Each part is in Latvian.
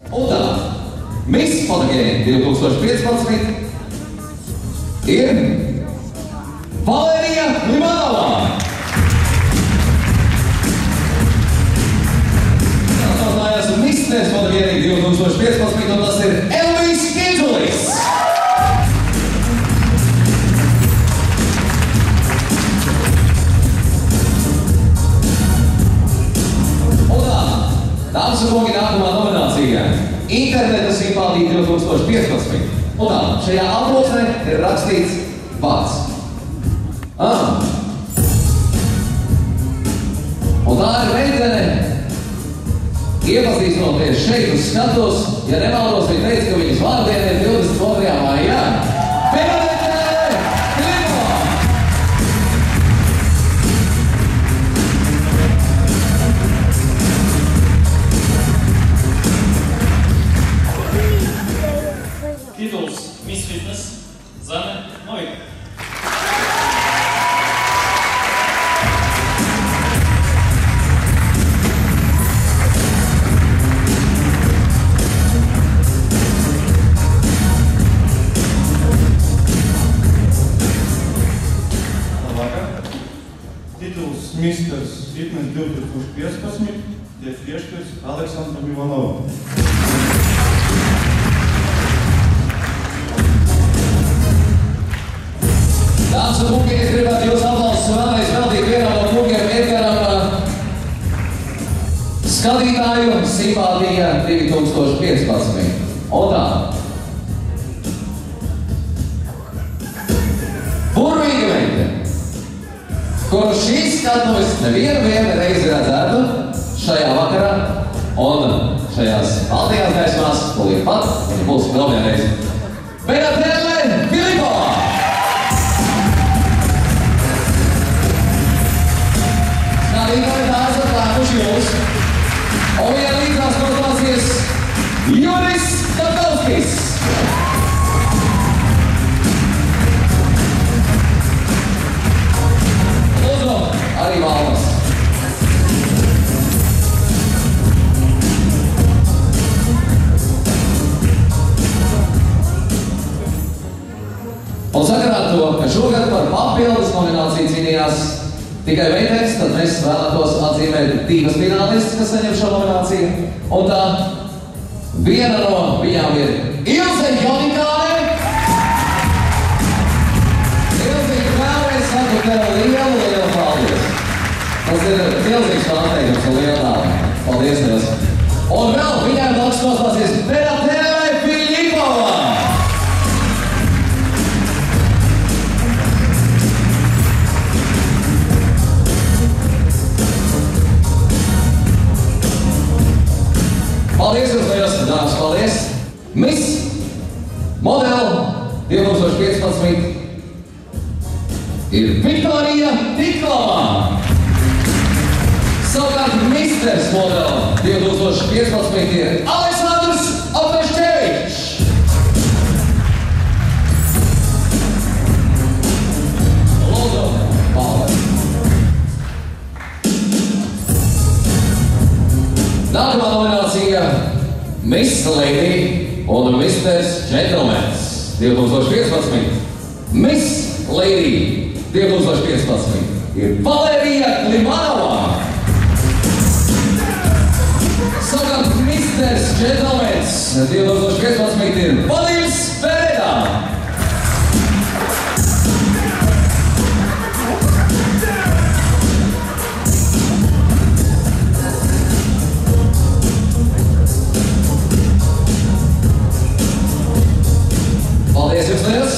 Un tā, Miss Fotogēna 2015 ir Valērija Klimanovā. Tātājās Misters Fotogēna 2015 un tas ir Elvis Kinzulis. Dāmas un kungi, nākamā nominācija – Interneta simpātija 2015. Un tā, šajā aploksnē ir rakstīts vārds. Un tā ir meitene, iepazīstinoties šeit uz skatos, ja nemaldos, viņa teica, ka viņas vārdiena ir 22. maijā. Tituls Miss Fitness, Zane Novika. Labvakar. Tituls Misters Fitness 2015 tiek piešķirts Aleksandram Ivanovam. Dāmas un kungi, es gribētu jūs aplausus vēlreiz veltīt vienam no kungiem Edgaram skatītāju simpātija 2015. Un tā. Burvīga meitene, kuru šīs skatuves nevienu reizi redzētu šajā vakarā un šajās baltajās gaismās, tūlīt pat, viņa būs vēl vienreiz. Benatelle Filipova! Skatītāji tās atklājuši jūs. Un vien līdzās noklāsies Juris Kapelskis. Lūdzu, arī valdes. Un sakarā to, ka šogad par papildus nomināciju cīnījās tikai meitenes, tad mēs vēlētos atzīmēt divas finālistas, kas saņem šo nomināciju. Un tā, viena no viņām ir Ilze Jonikāne. Ilze, vēlreiz saku tev lielu paldies. Tas ir milzīgs pārsteigums un liela dāvana. Paldies tev. Un vēl viņai blakus noslēsies Benatelle Filipova. Paldies jums, liels dāmas, paldies! Miss Model 2015 ir Viktorija Tiklova. Savukārt Misters Model 2015 ir Aleksandrs Opešķevičs. Lūdzu, paldies! Nākamā nominācija Miss Lady un Misters Gentlemans 2015. Miss Lady 2015 ir Valērija Klimanovā. Savukārt Misters Gentlemans 2015 ir Vadims Ferēdā. Paldies jums liels!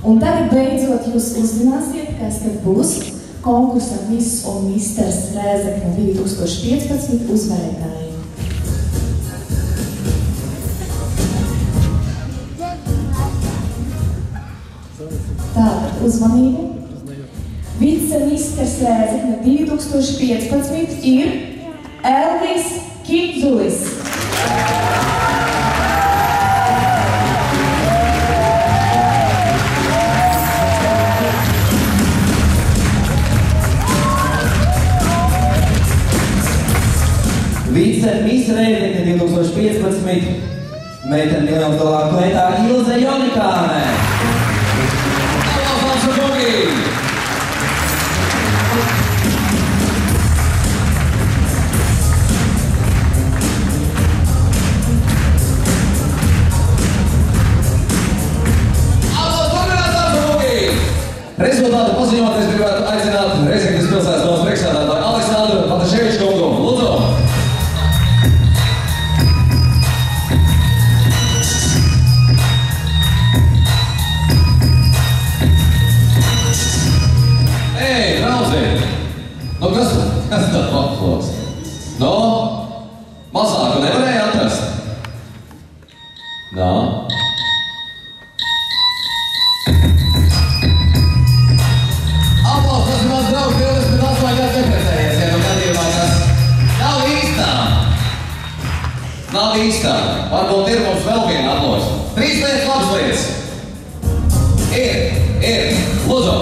Un tagad beidzot jūs uzzināsiet, kas tad būs konkursa Miss un Misters Rēzekne 2015 uzvarētāji. Tātad uzmanību. Vicemisters Rēzekne 2015 ir Elvis Kinzulis. Vice Miss Rēzekne 2015, meitene $1 000 klētā Ilze Jonikāne. Rezultātu paziņot, es gribētu aicināt Rēzeknes pilsētas domas priekšsēdētāju Aleksandru Pataševiču kungu. Lūdzu! Ei, draudzīgi! Nu, kas tad paklos? Nu, mazāku nevarēja atrast? Nā? Nav īstā. Varbūt ir mums vēl viena aplausa. 3 lietas, labas lietas. Ir. Lūdzu.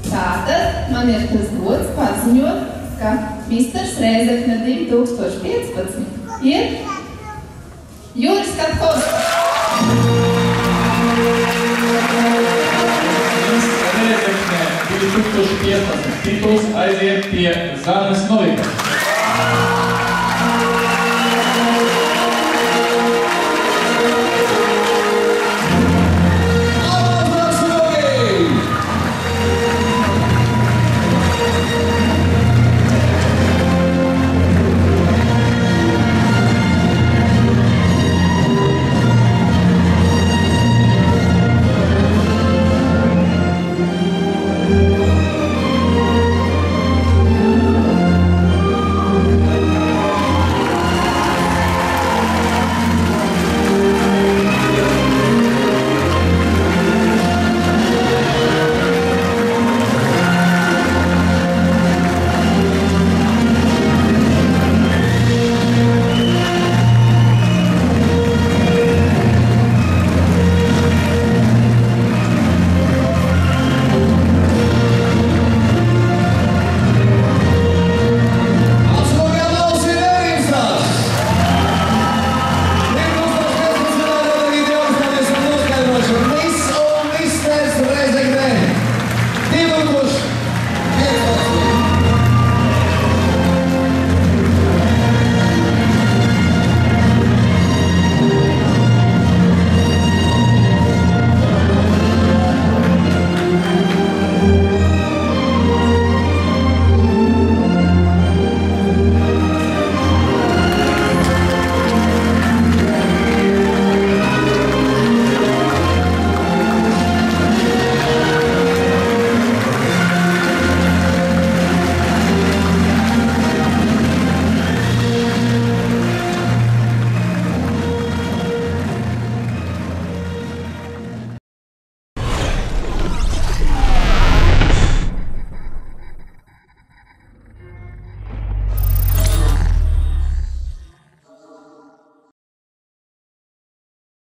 Tātad man ir tas gods paziņot, ka Misters Rēzekne 2015 ir Juris Katkovskis. Rēzekne 2015 tituls aiziet pie Zanes Novikas.